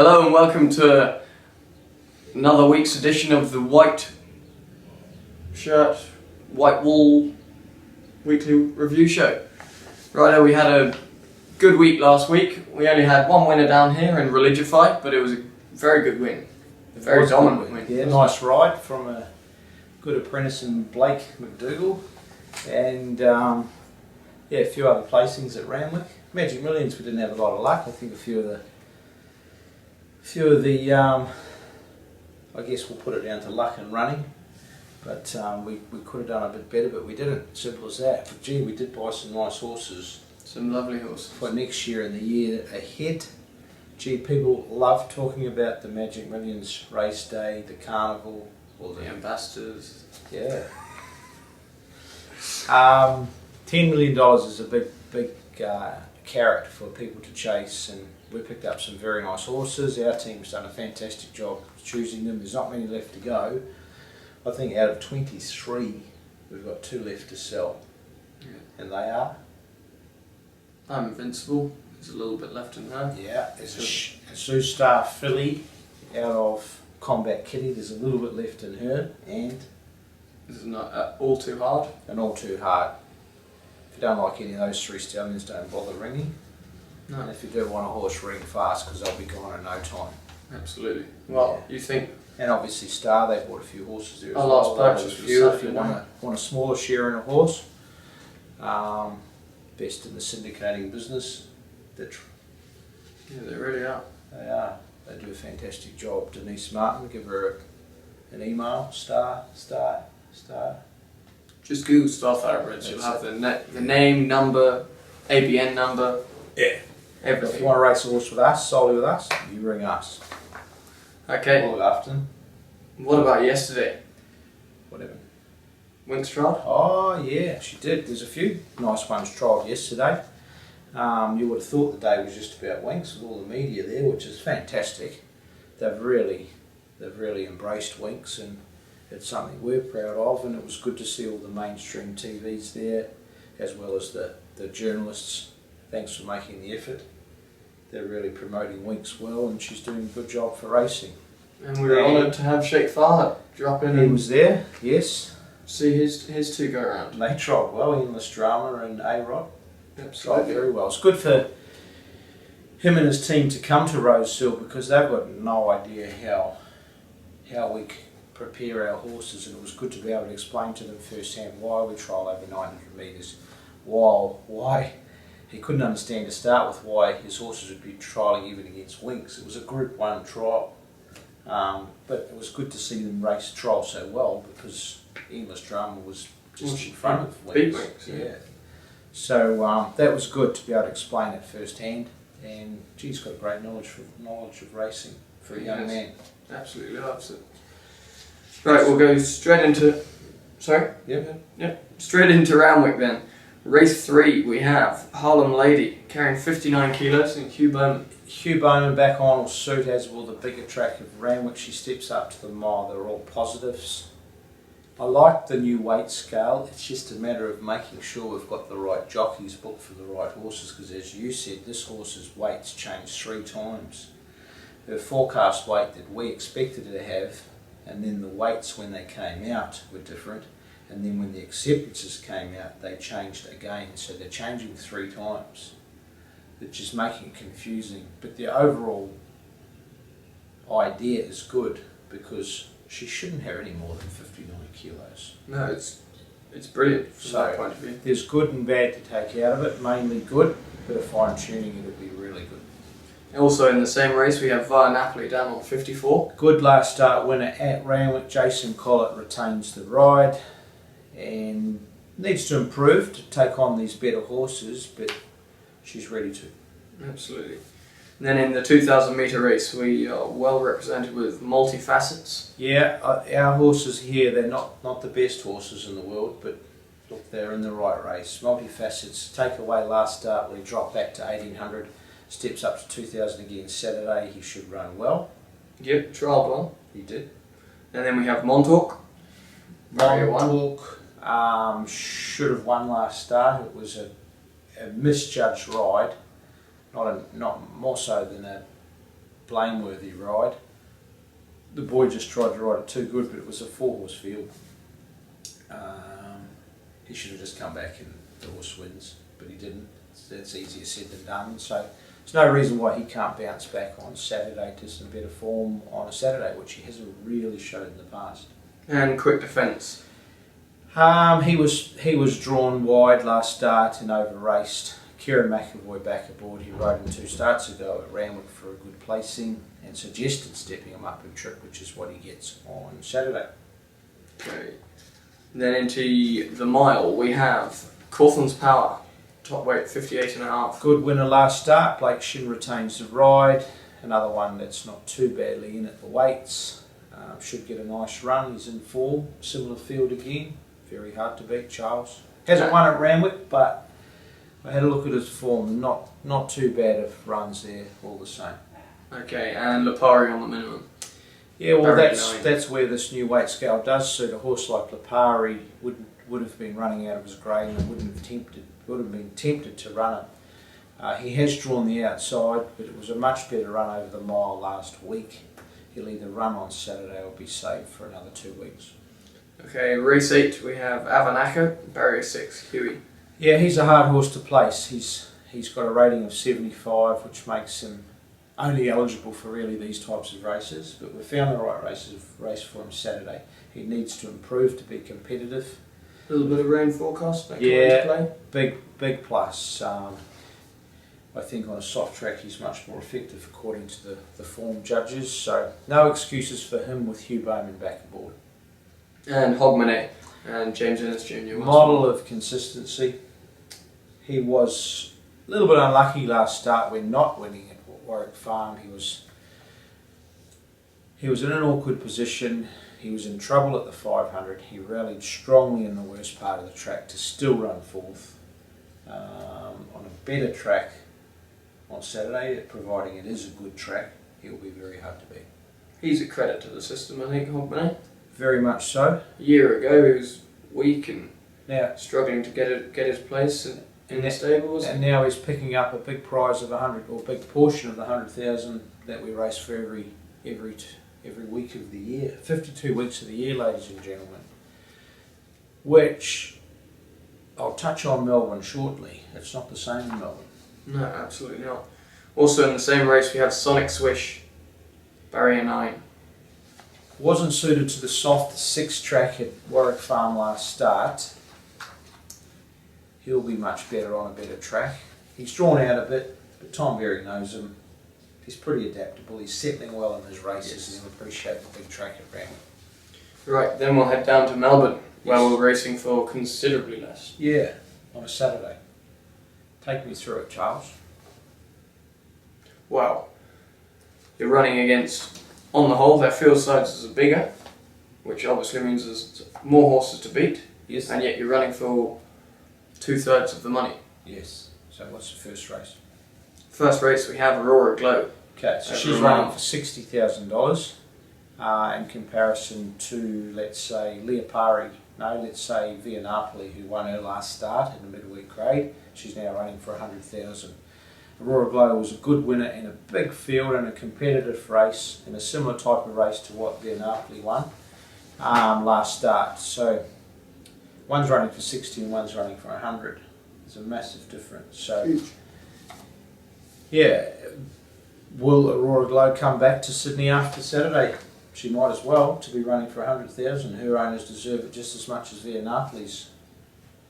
Hello and welcome to another week's edition of the White Shirt, White Wall weekly review show. Righto, we had a good week last week. We only had one winner down here in Religify, but it was a very good win. A very dominant win. Yeah, nice ride from a good apprentice in Blake McDougall. And a few other placings at Randwick. Magic Millions, we didn't have a lot of luck. I think a few of the I guess we'll put it down to luck and running, but we could have done a bit better, but we didn't. Simple as that. But gee, we did buy some nice horses. Some lovely horses. For next year and the year ahead. Gee, people love talking about the Magic Millions race day, the carnival, or the ambassadors. Yeah. $10 million is a big carrot for people to chase, and we picked up some very nice horses. Our team's done a fantastic job choosing them. There's not many left to go. I think out of 23, we've got 2 left to sell. Yeah. And they are? I'm Invincible. There's a little bit left in her. Yeah, there's a Sue Star filly out of Combat Kitty. There's a little bit left in her, and this is not all too hard. And all too hard. If you don't like any of those 3 stallions, don't bother ringing. No. And if you do want a horse, ring fast, because they'll be gone in no time. Absolutely. Well, yeah. You think? And obviously Star, they bought a few horses there as well. Last purchase for you if you want a smaller share in a horse. Best in the syndicating business. Yeah, they really are. They are. They do a fantastic job. Denise Martin, give her an email. Star. Just Google Star Thoroughbreds. You'll have the name, number, ABN number. Yeah. Everything. If you want to race a horse with us, solely with us, you ring us. Okay. All afternoon. What about yesterday? Whatever. Winx trialled? Oh yeah, she did. There's a few nice ones trialled yesterday. You would have thought the day was just about Winx with all the media there, which is fantastic. They've really embraced Winx, and it's something we're proud of, and it was good to see all the mainstream TVs there, as well as the journalists. Thanks for making the effort. They're really promoting Winx well, and she's doing a good job for racing. And we were honoured to have Sheikh Fahad drop in. He was there, yes. See his 2 go around. They tried well, Endless Drama and A-Rod. Absolutely. Tried very well. It's good for him and his team to come to Rosehill, because they've got no idea how we prepare our horses, and it was good to be able to explain to them firsthand why we trial over 900 metres, why he couldn't understand to start with why his horses would be trialling even against Winx. It was a Group 1 trial, but it was good to see them race trial so well, because Endless Drama was just in front of Winx. Yeah. So that was good to be able to explain it firsthand, and he's got great knowledge of racing for a young man. Absolutely loves it. Right, we'll go straight into. Sorry? Yep. Straight into Randwick then. Race 3, we have Harlem Lady carrying 59 kilos and Hugh Bowman. Hugh Bowman back on will suit, as will the bigger track of Randwick. She steps up to the mile. They're all positives. I like the new weight scale. It's just a matter of making sure we've got the right jockeys booked for the right horses, because as you said, this horse's weight's changed 3 times. Her forecast weight that we expected her to have, and then the weights when they came out were different, and then when the acceptances came out they changed again, so they're changing 3 times. It's just making it confusing, but the overall idea is good, because she shouldn't have any more than 59 kilos. No, it's brilliant from that point of view. There's good and bad to take out of it, mainly good, bit of fine tuning, it'll be really good. Also in the same race we have Via Napoli down on 54. Good last start winner at Randwick. Jason Collett retains the ride and needs to improve to take on these better horses, but she's ready to. Absolutely. And then in the 2,000 metre race we are well represented with Multifacets. Yeah, our horses here, they're not the best horses in the world, but look, they're in the right race. Multifacets, take away last start where he dropped back to 1800. Steps up to 2,000 again Saturday. He should run well. Yep, trialled well. He did. And then we have Montauk. Montauk should have won last start. It was a misjudged ride, not more so than a blameworthy ride. The boy just tried to ride it too good, but it was a 4-horse field. He should have just come back and the horse wins, but he didn't. That's easier said than done. So there's no reason why he can't bounce back on Saturday to some better form on a Saturday, which he hasn't really showed in the past. And quick defence. He was drawn wide last start and over raced. Kieran McAvoy back aboard. He rode him 2 starts ago at Randwick for a good placing and suggested stepping him up a trip, which is what he gets on Saturday. Okay. Then into the mile, we have Cawthon's Power, top weight 58.5. Good winner last start. Blake Shin retains the ride. Another one that's not too badly in at the weights. Should get a nice run. He's in form. Similar field again. Very hard to beat, Charles. Hasn't won at Randwick, but I had a look at his form. Not too bad of runs there, all the same. Okay, and Lipari on the minimum. Yeah, well, Barry that's where this new weight scale does suit. A horse like Lipari would have been running out of his grade and would have been tempted to run it. He has drawn the outside, but it was a much better run over the mile last week. He'll either run on Saturday or be saved for another 2 weeks. Okay, race 8, we have Avanaka, barrier 6, Huey. Yeah, he's a hard horse to place. He's got a rating of 75, which makes him only eligible for really these types of races. But we found the right race for him Saturday. He needs to improve to be competitive. A little bit of rain forecast. Yeah, big plus. I think on a soft track he's much more effective according to the form judges. So no excuses for him with Hugh Bowman back aboard. And Hogmanay and James Ennis Jr. Model of consistency. He was a little bit unlucky last start when not winning at Warwick Farm. He was in an awkward position. He was in trouble at the 500. He rallied strongly in the worst part of the track to still run 4th. On a better track on Saturday, providing it is a good track, he'll be very hard to beat. He's a credit to the system, I think, Hogmanay. Very much so. A year ago he was weak and Now, struggling to get his place in the stables. and now he's picking up a big prize of 100, or a big portion of the 100,000 that we race for every week of the year. 52 weeks of the year, ladies and gentlemen. Which I'll touch on Melbourne shortly. It's not the same in Melbourne. No, absolutely not. Also in the same race we have Sonic Swish, barrier 9. Wasn't suited to the soft 6 track at Warwick Farm last start. He'll be much better on a better track. He's drawn out a bit, but Tom Berry knows him. He's pretty adaptable. He's settling well in his races, Yes. and he'll appreciate the big track at Randwick. Right, then we'll head down to Melbourne, where we're racing for considerably less. Yeah, on a Saturday. Take me through it, Charles. Wow. You're running against, on the whole, their field sizes are bigger, which obviously means there's more horses to beat, Yes. and yet you're running for 2/3 of the money. Yes. So what's the first race? First race we have Aurora Glow. Okay, so At she's Romano. running for $60,000 in comparison to, let's say, let's say Via Napoli, who won her last start in the midweek grade. She's now running for $100,000. Aurora Glow was a good winner in a big field and a competitive race, in a similar type of race to what Via Napoli won last start. So one's running for 60 and one's running for 100. There's a massive difference. So yeah, will Aurora Glow come back to Sydney after Saturday? She might as well, to be running for 100,000. Her owners deserve it just as much as Via Napoli's.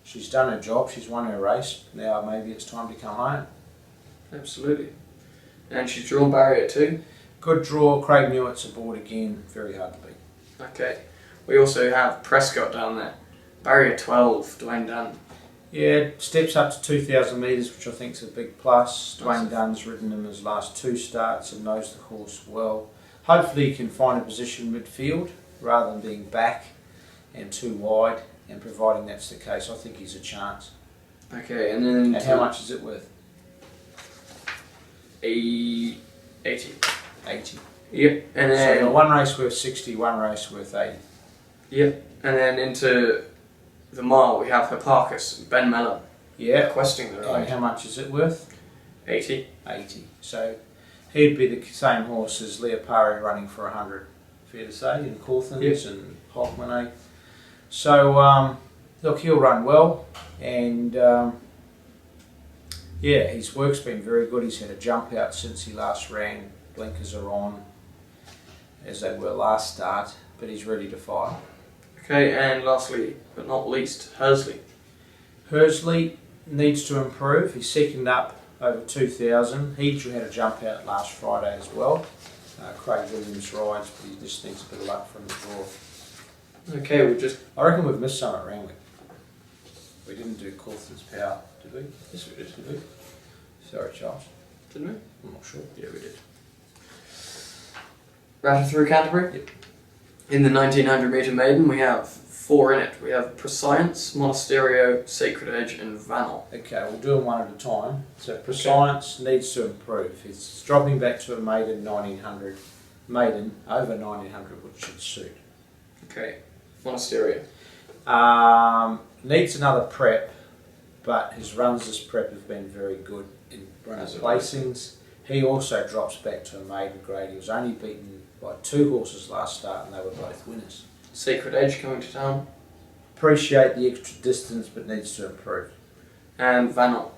She's done her job, she's won her race, now maybe it's time to come home. Absolutely. And she's drawn barrier 2. Good draw, Craig Newitt's aboard again, very hard to beat. Okay. We also have Prescott down there. Barrier 12, Dwayne Dunn. Yeah, steps up to 2,000 metres, which I think is a big plus. Dwayne Massive. Dunn's ridden him his last 2 starts and knows the horse well. Hopefully he can find a position midfield rather than being back and too wide, and providing that's the case, I think he's a chance. Okay, and then... And how much is it worth? 80. 80. Yep, and So then... one race worth 60, one race worth 80. Yep, and then into the mile we have Hipparchus, Ben Mellon, Yeah. requesting the And ride. how much is it worth? 80. 80. So He'd be the same horse as Leopari running for 100, fair to say, in Cawthons and Hockman. So, look, he'll run well, and yeah, his work's been very good. He's had a jump out since he last ran. Blinkers are on, as they were last start, but he's ready to fight. Okay, and lastly but not least, Hersley. Hersley needs to improve. He's second up over 2,000. He had a jump out last Friday as well. Craig Williams rides, but he just needs a bit of luck from the draw. Okay, we'll just... I reckon we've missed some at Randwick. We didn't do Cawthon's Power, did we? Yes, we did. Did we? Sorry, Charles. Didn't we? I'm not sure. Yeah, we did. Rattle through Canterbury? Yep. In the 1900 metre maiden, we have 4 in it. We have Prescience, Monasterio, Sacred Edge, and Vanel. Okay, we'll do them one at a time. So Prescience needs to improve. It's dropping back to a maiden 1900, maiden over 1900, which should suit. Okay, Monasterio. Needs another prep, but his runs this prep have been very good in running placings. He also drops back to a maiden grade. He was only beaten by 2 horses last start, and they were both winners. Sacred Edge coming to town. Appreciate the extra distance, but needs to improve. And Vanel.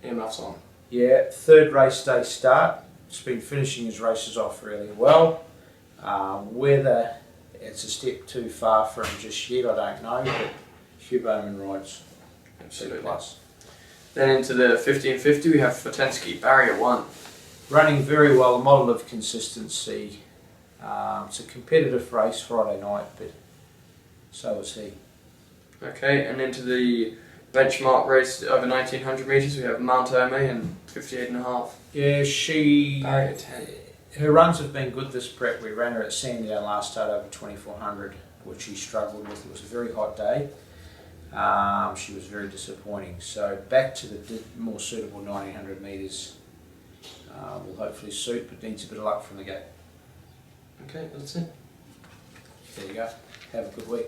Earmuffs on. Yeah, 3rd race day start. He's been finishing his races off really well. Whether it's a step too far for him just yet, I don't know, but Hugh Bowman rides Absolutely. plus. Then into the 50 and 50, we have Fortensky, Barrier 1. Running very well, a model of consistency. It's a competitive race Friday night, but so is he. Okay, and into the benchmark race over 1900 metres, we have Mount Ome and 58.5. Yeah, Barrier 10. her runs have been good this prep. We ran her at Sandown last start over 2400, which she struggled with. It was a very hot day. She was very disappointing. So back to the more suitable 1900 metres will hopefully suit, but needs a bit of luck from the gate. Okay, that's it. There you go. Have a good week.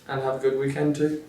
And have a good weekend too.